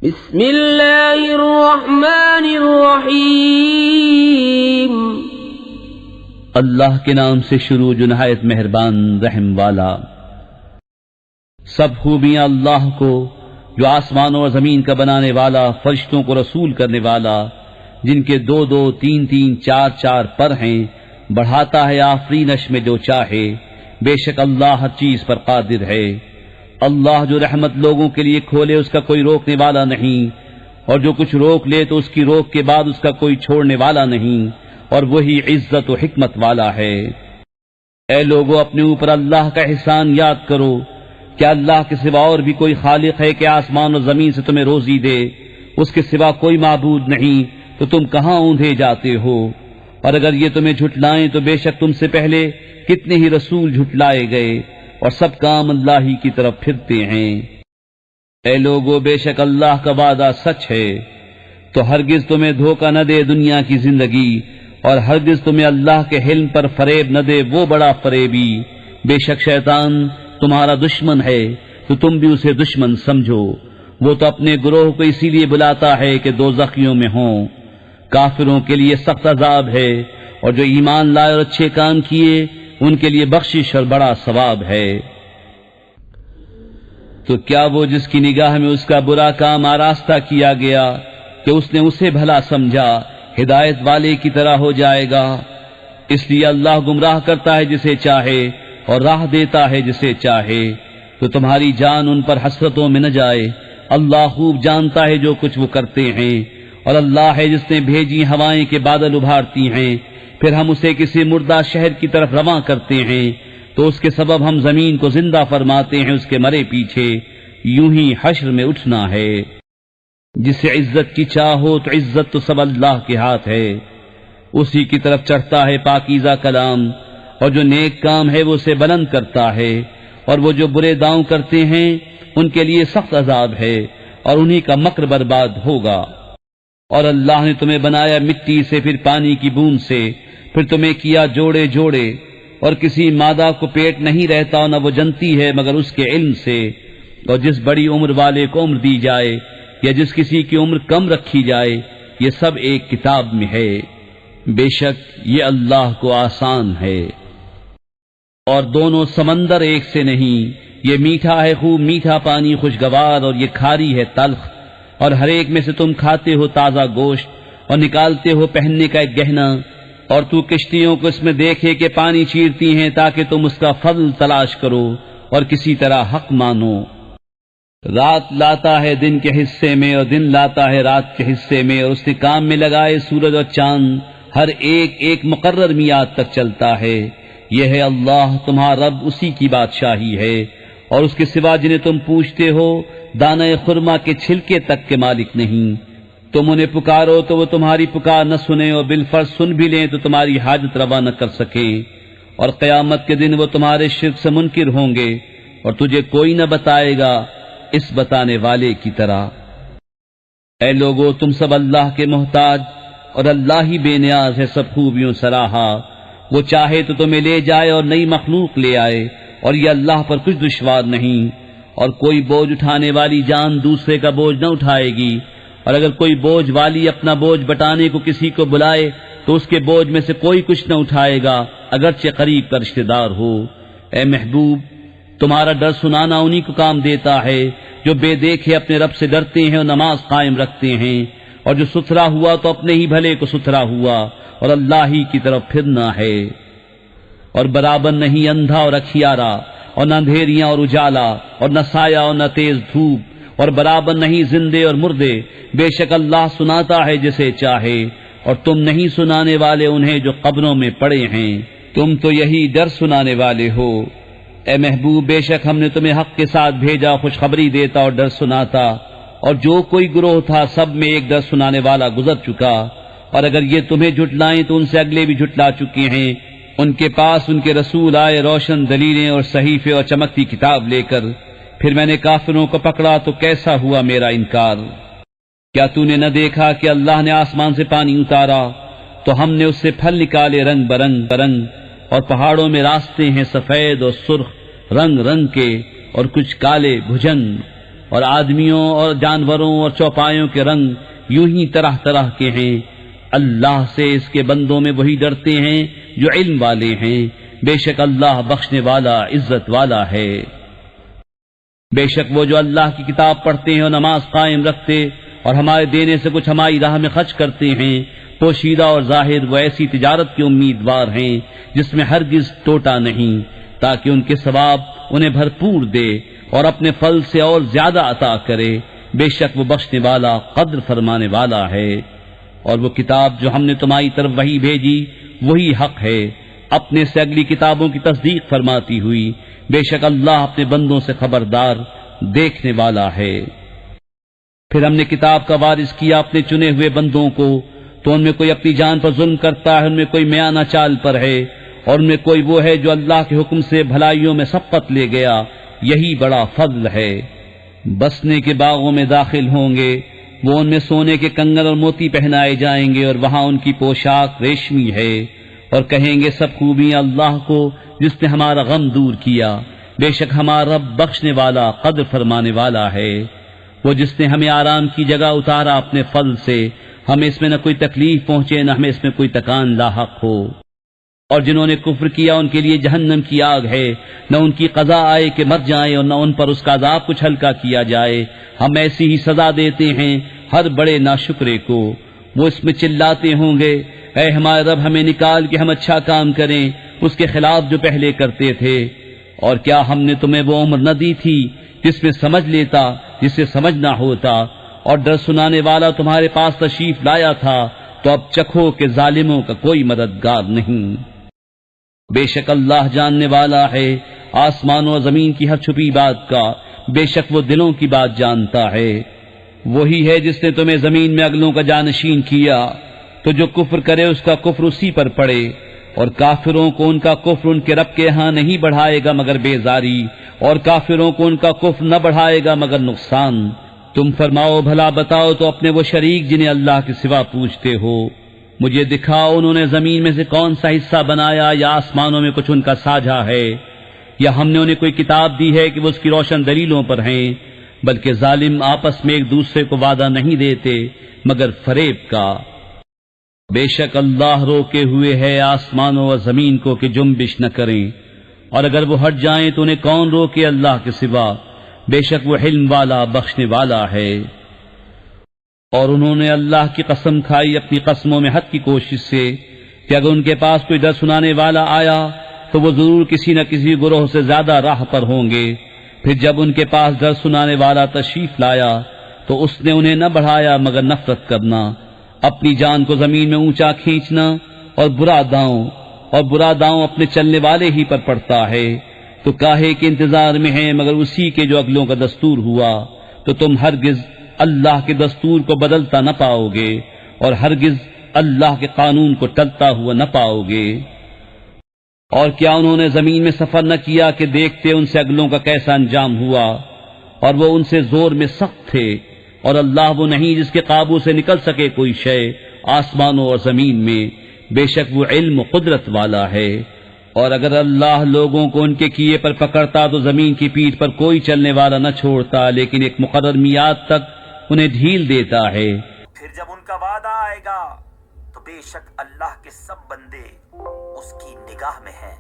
بسم اللہ الرحمن الرحیم اللہ کے نام سے شروع جو نہایت مہربان رحم والا۔ سب خوبیاں اللہ کو جو آسمانوں اور زمین کا بنانے والا، فرشتوں کو رسول کرنے والا، جن کے دو دو تین تین چار چار پر ہیں، بڑھاتا ہے آفرینش میں جو چاہے، بے شک اللہ ہر چیز پر قادر ہے۔ اللہ جو رحمت لوگوں کے لیے کھولے اس کا کوئی روکنے والا نہیں، اور جو کچھ روک لے تو اس کی روک کے بعد اس کا کوئی چھوڑنے والا نہیں، اور وہی عزت و حکمت والا ہے۔ اے لوگو اپنے اوپر اللہ کا احسان یاد کرو، کیا اللہ کے سوا اور بھی کوئی خالق ہے کہ آسمان و زمین سے تمہیں روزی دے؟ اس کے سوا کوئی معبود نہیں، تو تم کہاں اوندھے جاتے ہو؟ اور اگر یہ تمہیں جھٹلائیں تو بے شک تم سے پہلے کتنے ہی رسول جھٹلائے گئے، اور سب کام اللہ ہی کی طرف پھرتے ہیں۔ اے لوگو بے شک اللہ کا وعدہ سچ ہے، تو ہرگز تمہیں دھوکہ نہ دے دنیا کی زندگی، اور ہرگز تمہیں اللہ کے حلم پر فریب نہ دے وہ بڑا فریبی۔ بے شک شیطان تمہارا دشمن ہے، تو تم بھی اسے دشمن سمجھو۔ وہ تو اپنے گروہ کو اسی لیے بلاتا ہے کہ دوزخیوں میں ہوں۔ کافروں کے لیے سخت عذاب ہے، اور جو ایمان لائے اور اچھے کام کیے ان کے لیے بخشش اور بڑا ثواب ہے۔ تو کیا وہ جس کی نگاہ میں اس کا برا کام آراستہ کیا گیا کہ اس نے اسے بھلا سمجھا، ہدایت والے کی طرح ہو جائے گا؟ اس لیے اللہ گمراہ کرتا ہے جسے چاہے اور راہ دیتا ہے جسے چاہے، تو تمہاری جان ان پر حسرتوں میں نہ جائے۔ اللہ خوب جانتا ہے جو کچھ وہ کرتے ہیں، اور اللہ ہے جس نے بھیجی ہوائیں کے بادل ابھارتی ہیں، پھر ہم اسے کسی مردہ شہر کی طرف رواں کرتے ہیں، تو اس کے سبب ہم زمین کو زندہ فرماتے ہیں اس کے مرے پیچھے۔ یوں ہی حشر میں اٹھنا ہے۔ جسے عزت کی چاہ ہو تو عزت تو سب اللہ کے ہاتھ ہے، اسی کی طرف چڑھتا ہے پاکیزہ کلام، اور جو نیک کام ہے وہ اسے بلند کرتا ہے، اور وہ جو برے داؤں کرتے ہیں ان کے لیے سخت عذاب ہے، اور انہی کا مکر برباد ہوگا۔ اور اللہ نے تمہیں بنایا مٹی سے، پھر پانی کی بوند سے، پھر تمہیں کیا جوڑے جوڑے، اور کسی مادہ کو پیٹ نہیں رہتا نہ وہ جنتی ہے مگر اس کے علم سے۔ اور جس بڑی عمر والے کو عمر دی جائے یا جس کسی کی عمر کم رکھی جائے، یہ سب ایک کتاب میں ہے، بے شک یہ اللہ کو آسان ہے۔ اور دونوں سمندر ایک سے نہیں، یہ میٹھا ہے خوب میٹھا پانی خوشگوار، اور یہ کھاری ہے تلخ، اور ہر ایک میں سے تم کھاتے ہو تازہ گوشت اور نکالتے ہو پہننے کا ایک گہنا۔ اور تو کشتیوں کو اس میں دیکھے کہ پانی چیرتی ہیں تاکہ تم اس کا فضل تلاش کرو اور کسی طرح حق مانو۔ رات لاتا ہے دن کے حصے میں اور دن لاتا ہے رات کے حصے میں، اور اس نے کام میں لگائے سورج اور چاند، ہر ایک ایک مقرر میعاد تک چلتا ہے۔ یہ ہے اللہ تمہارا رب، اسی کی بادشاہی ہے، اور اس کے سوا جنہیں تم پوچھتے ہو دانہ خرما کے چھلکے تک کے مالک نہیں۔ تم انہیں پکارو تو وہ تمہاری پکار نہ سنیں، اور بالفرض سن بھی لیں تو تمہاری حاجت روا نہ کر سکیں، اور قیامت کے دن وہ تمہارے شرک سے منکر ہوں گے، اور تجھے کوئی نہ بتائے گا اس بتانے والے کی طرح۔ اے لوگو تم سب اللہ کے محتاج، اور اللہ ہی بے نیاز ہے سب خوبیوں سراہا۔ وہ چاہے تو تمہیں لے جائے اور نئی مخلوق لے آئے، اور یہ اللہ پر کچھ دشوار نہیں۔ اور کوئی بوجھ اٹھانے والی جان دوسرے کا بوجھ نہ اٹھائے گی، اور اگر کوئی بوجھ والی اپنا بوجھ بٹانے کو کسی کو بلائے تو اس کے بوجھ میں سے کوئی کچھ نہ اٹھائے گا، اگرچہ قریب کا رشتہ دار ہو۔ اے محبوب تمہارا ڈر سنانا انہی کو کام دیتا ہے جو بے دیکھے اپنے رب سے ڈرتے ہیں اور نماز قائم رکھتے ہیں، اور جو ستھرا ہوا تو اپنے ہی بھلے کو ستھرا ہوا، اور اللہ ہی کی طرف پھرنا ہے۔ اور برابر نہیں اندھا اور اکھیارا، اور نہ اندھیریاں اور اجالا، اور نہ سایہ اور نہ تیز دھوپ، اور برابر نہیں زندے اور مردے۔ بے شک اللہ سناتا ہے جسے چاہے، اور تم نہیں سنانے والے انہیں جو قبروں میں پڑے ہیں، تم تو یہی ڈر سنانے والے ہو۔ اے محبوب بے شک ہم نے تمہیں حق کے ساتھ بھیجا، خوشخبری دیتا اور ڈر سناتا، اور جو کوئی گروہ تھا سب میں ایک ڈر سنانے والا گزر چکا۔ اور اگر یہ تمہیں جھٹلائیں تو ان سے اگلے بھی جھٹلا چکے ہیں۔ ان کے پاس ان کے رسول آئے روشن دلیلیں اور صحیفے اور چمکتی کتاب لے کر، پھر میں نے کافروں کو پکڑا تو کیسا ہوا میرا انکار۔ کیا تو نے نہ دیکھا کہ اللہ نے آسمان سے پانی اتارا تو ہم نے اس سے پھل نکالے رنگ برنگ، اور پہاڑوں میں راستے ہیں سفید اور سرخ رنگ رنگ کے، اور کچھ کالے بھجنگ، اور آدمیوں اور جانوروں اور چوپایوں کے رنگ یوں ہی طرح طرح کے ہیں۔ اللہ سے اس کے بندوں میں وہی ڈرتے ہیں جو علم والے ہیں، بے شک اللہ بخشنے والا عزت والا ہے۔ بے شک وہ جو اللہ کی کتاب پڑھتے ہیں اور نماز قائم رکھتے اور ہمارے دینے سے کچھ ہماری راہ میں خرچ کرتے ہیں، پوشیدہ اور ظاہر وہ ایسی تجارت کے امیدوار ہیں جس میں ہرگز ٹوٹا نہیں، تاکہ ان کے ثواب انہیں بھرپور دے اور اپنے فضل سے اور زیادہ عطا کرے۔ بے شک وہ بخشنے والا قدر فرمانے والا ہے۔ اور وہ کتاب جو ہم نے تمہاری طرف وہی بھیجی وہی حق ہے، اپنے سے اگلی کتابوں کی تصدیق فرماتی ہوئی۔ بے شک اللہ اپنے بندوں سے خبردار دیکھنے والا ہے۔ پھر ہم نے کتاب کا وارث کیا اپنے چنے ہوئے بندوں کو، تو ان میں کوئی اپنی جان پر ظلم کرتا ہے، ان میں کوئی میانہ چال پر ہے، اور ان میں کوئی وہ ہے جو اللہ کے حکم سے بھلائیوں میں سبقت لے گیا۔ یہی بڑا فضل ہے۔ بسنے کے باغوں میں داخل ہوں گے، وہ ان میں سونے کے کنگن اور موتی پہنائے جائیں گے، اور وہاں ان کی پوشاک ریشمی ہے، اور کہیں گے سب خوبیاں اللہ کو جس نے ہمارا غم دور کیا۔ بے شک ہمارا رب بخشنے والا قدر فرمانے والا ہے۔ وہ جس نے ہمیں آرام کی جگہ اتارا اپنے فضل سے، ہمیں اس میں نہ کوئی تکلیف پہنچے نہ ہمیں اس میں کوئی تکان لاحق ہو۔ اور جنہوں نے کفر کیا ان کے لیے جہنم کی آگ ہے، نہ ان کی قضا آئے کہ مر جائیں اور نہ ان پر اس کا عذاب کچھ ہلکا کیا جائے۔ ہم ایسی ہی سزا دیتے ہیں ہر بڑے ناشکرے کو۔ وہ اس میں چلاتے ہوں گے، اے ہمارے رب ہمیں نکال کہ ہم اچھا کام کریں اس کے خلاف جو پہلے کرتے تھے۔ اور کیا ہم نے تمہیں وہ عمر نہ دی تھی جس میں سمجھ لیتا جسے سمجھنا ہوتا، اور ڈر سنانے والا تمہارے پاس تشریف لایا تھا، تو اب چکھو کہ ظالموں کا کوئی مددگار نہیں۔ بے شک اللہ جاننے والا ہے آسمانوں اور زمین کی ہر چھپی بات کا، بے شک وہ دلوں کی بات جانتا ہے۔ وہی ہے جس نے تمہیں زمین میں اگلوں کا جانشین کیا، تو جو کفر کرے اس کا کفر اسی پر پڑے، اور کافروں کو ان کا کفر ان کے رب کے ہاں نہیں بڑھائے گا مگر بیزاری، اور کافروں کو ان کا کفر نہ بڑھائے گا مگر نقصان۔ تم فرماؤ بھلا بتاؤ تو اپنے وہ شریک جنہیں اللہ کے سوا پوچھتے ہو، مجھے دکھاؤ انہوں نے زمین میں سے کون سا حصہ بنایا، یا آسمانوں میں کچھ ان کا ساجھا ہے، یا ہم نے انہیں کوئی کتاب دی ہے کہ وہ اس کی روشن دلیلوں پر ہیں۔ بلکہ ظالم آپس میں ایک دوسرے کو وعدہ نہیں دیتے مگر فریب کا۔ بے شک اللہ روکے ہوئے ہے آسمانوں اور زمین کو کہ جنبش نہ کریں، اور اگر وہ ہٹ جائیں تو انہیں کون روکے اللہ کے سوا۔ بے شک وہ حلم والا بخشنے والا ہے۔ اور انہوں نے اللہ کی قسم کھائی اپنی قسموں میں حد کی کوشش سے کہ اگر ان کے پاس کوئی ڈر سنانے والا آیا تو وہ ضرور کسی نہ کسی گروہ سے زیادہ راہ پر ہوں گے۔ پھر جب ان کے پاس ڈر سنانے والا تشریف لایا تو اس نے انہیں نہ بڑھایا مگر نفرت کرنا، اپنی جان کو زمین میں اونچا کھینچنا، اور برا داؤں اپنے چلنے والے ہی پر پڑتا ہے۔ تو کاہے کے انتظار میں ہیں مگر اسی کے جو اگلوں کا دستور ہوا، تو تم ہرگز اللہ کے دستور کو بدلتا نہ پاؤ گے، اور ہرگز اللہ کے قانون کو ٹلتا ہوا نہ پاؤ گے۔ اور کیا انہوں نے زمین میں سفر نہ کیا کہ دیکھتے ان سے اگلوں کا کیسا انجام ہوا، اور وہ ان سے زور میں سخت تھے، اور اللہ وہ نہیں جس کے قابو سے نکل سکے کوئی شے آسمانوں اور زمین میں۔ بے شک وہ علم و قدرت والا ہے۔ اور اگر اللہ لوگوں کو ان کے کیے پر پکڑتا تو زمین کی پیٹھ پر کوئی چلنے والا نہ چھوڑتا، لیکن ایک مقرر میعاد تک انہیں ڈھیل دیتا ہے۔ پھر جب ان کا وعدہ آئے گا تو بے شک اللہ کے سب بندے اس کی نگاہ میں ہیں۔